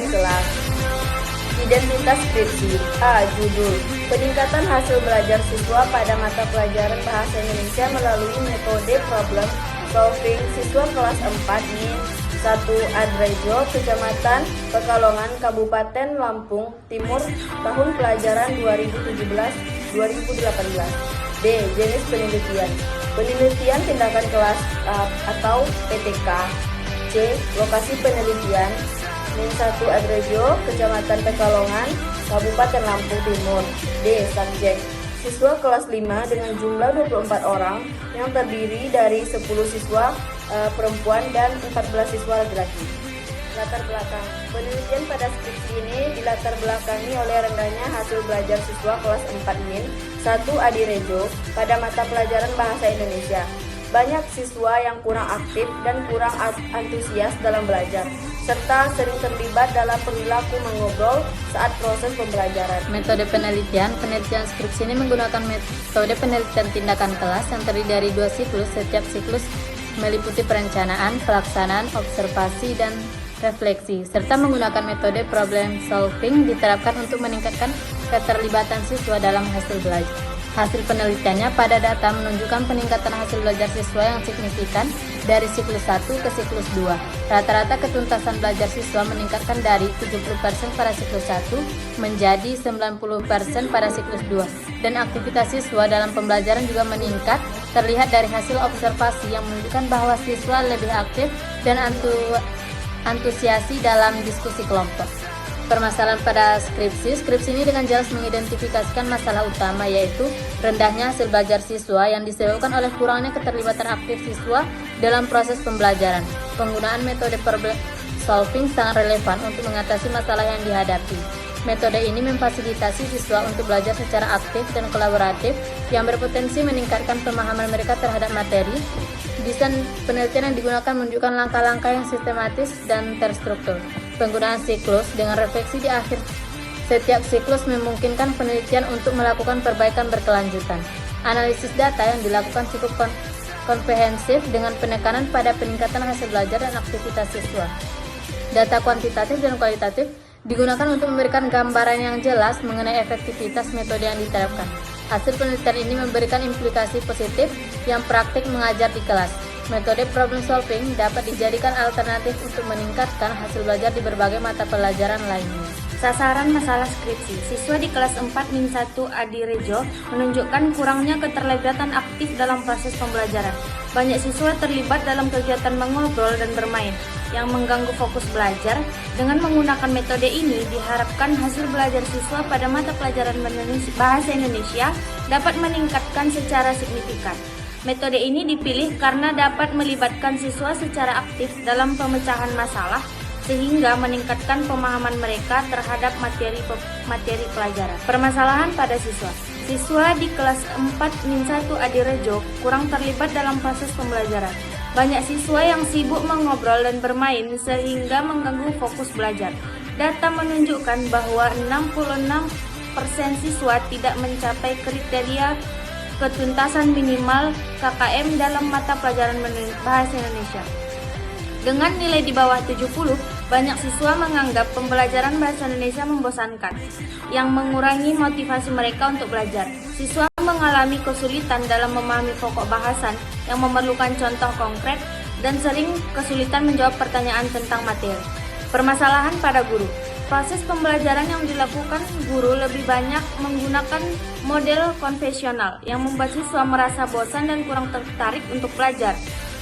kelas. Identitas skripsi. A. Judul. Peningkatan hasil belajar siswa pada mata pelajaran Bahasa Indonesia melalui metode problem solving siswa kelas 4 MIN 1 Adrejo, Kecamatan Pekalongan, Kabupaten Lampung Timur, tahun pelajaran 2017-2018. D. Jenis penelitian. Penelitian tindakan kelas atau PTK. C. Lokasi penelitian. MIN 1 Adrejo, Kecamatan Pekalongan, Kabupaten Lampung Timur. D. Subjek. Siswa kelas 5 dengan jumlah 24 orang yang terdiri dari 10 siswa perempuan dan 14 siswa laki-laki. Latar belakang. Penelitian pada skripsi ini dilatar belakangi oleh rendahnya hasil belajar siswa kelas 4 MIN 1 Adirejo pada mata pelajaran Bahasa Indonesia. Banyak siswa yang kurang aktif dan kurang antusias dalam belajar, serta sering terlibat dalam perilaku mengobrol saat proses pembelajaran. Metode penelitian skripsi ini menggunakan metode penelitian tindakan kelas yang terdiri dari 2 siklus. Setiap siklus meliputi perencanaan, pelaksanaan, observasi, dan refleksi, serta menggunakan metode problem solving diterapkan untuk meningkatkan keterlibatan siswa dalam hasil belajar. Hasil penelitiannya pada data menunjukkan peningkatan hasil belajar siswa yang signifikan dari siklus 1 ke siklus 2. Rata-rata ketuntasan belajar siswa meningkatkan dari 70% pada siklus 1 menjadi 90% pada siklus 2. Dan aktivitas siswa dalam pembelajaran juga meningkat, terlihat dari hasil observasi yang menunjukkan bahwa siswa lebih aktif dan antusiasi dalam diskusi kelompok. Permasalahan pada skripsi ini dengan jelas mengidentifikasikan masalah utama, yaitu rendahnya hasil belajar siswa yang disebabkan oleh kurangnya keterlibatan aktif siswa dalam proses pembelajaran. Penggunaan metode problem solving sangat relevan untuk mengatasi masalah yang dihadapi. Metode ini memfasilitasi siswa untuk belajar secara aktif dan kolaboratif yang berpotensi meningkatkan pemahaman mereka terhadap materi. Desain penelitian yang digunakan menunjukkan langkah-langkah yang sistematis dan terstruktur. Penggunaan siklus dengan refleksi di akhir setiap siklus memungkinkan penelitian untuk melakukan perbaikan berkelanjutan. Analisis data yang dilakukan cukup komprehensif dengan penekanan pada peningkatan hasil belajar dan aktivitas siswa. Data kuantitatif dan kualitatif digunakan untuk memberikan gambaran yang jelas mengenai efektivitas metode yang diterapkan. Hasil penelitian ini memberikan implikasi positif yang praktik mengajar di kelas. Metode problem solving dapat dijadikan alternatif untuk meningkatkan hasil belajar di berbagai mata pelajaran lainnya. Sasaran masalah skripsi. Siswa di kelas 4 MIN 1 Adirejo menunjukkan kurangnya keterlibatan aktif dalam proses pembelajaran. Banyak siswa terlibat dalam kegiatan mengobrol dan bermain yang mengganggu fokus belajar. Dengan menggunakan metode ini, diharapkan hasil belajar siswa pada mata pelajaran Bahasa Indonesia dapat meningkatkan secara signifikan. Metode ini dipilih karena dapat melibatkan siswa secara aktif dalam pemecahan masalah, sehingga meningkatkan pemahaman mereka terhadap materi pelajaran. Permasalahan pada siswa. Siswa di kelas 4 MIN 1 Adirejo kurang terlibat dalam proses pembelajaran. Banyak siswa yang sibuk mengobrol dan bermain sehingga mengganggu fokus belajar. Data menunjukkan bahwa 66% siswa tidak mencapai kriteria ketuntasan minimal KKM dalam mata pelajaran Bahasa Indonesia. Dengan nilai di bawah 70, banyak siswa menganggap pembelajaran Bahasa Indonesia membosankan, yang mengurangi motivasi mereka untuk belajar. Siswa mengalami kesulitan dalam memahami pokok bahasan yang memerlukan contoh konkret dan sering kesulitan menjawab pertanyaan tentang materi. Permasalahan pada guru. Proses pembelajaran yang dilakukan guru lebih banyak menggunakan model konvensional yang membuat siswa merasa bosan dan kurang tertarik untuk belajar.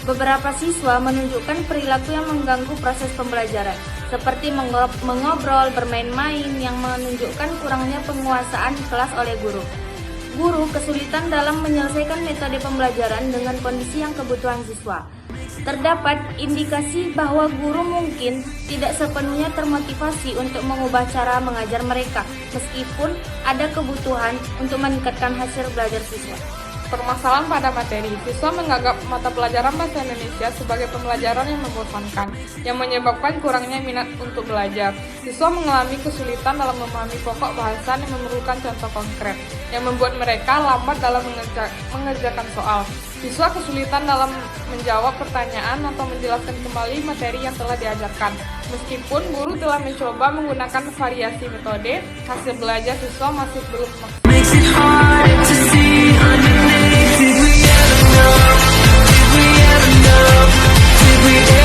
Beberapa siswa menunjukkan perilaku yang mengganggu proses pembelajaran, seperti mengobrol, bermain-main, yang menunjukkan kurangnya penguasaan kelas oleh guru. Guru kesulitan dalam menyelesaikan metode pembelajaran dengan kondisi yang kebutuhan siswa. Terdapat indikasi bahwa guru mungkin tidak sepenuhnya termotivasi untuk mengubah cara mengajar mereka, meskipun ada kebutuhan untuk meningkatkan hasil belajar siswa. permasalahan pada materi. Siswa menganggap mata pelajaran bahasa Indonesia sebagai pembelajaran yang membosankan, yang menyebabkan kurangnya minat untuk belajar. Siswa mengalami kesulitan dalam memahami pokok bahasan yang memerlukan contoh konkret, yang membuat mereka lambat dalam mengerjakan soal. Siswa kesulitan dalam menjawab pertanyaan atau menjelaskan kembali materi yang telah diajarkan. Meskipun guru telah mencoba menggunakan variasi metode, hasil belajar siswa masih belum maksimal. Makes it hard to see underneath. Did we ever know? Did we ever know? Did we ever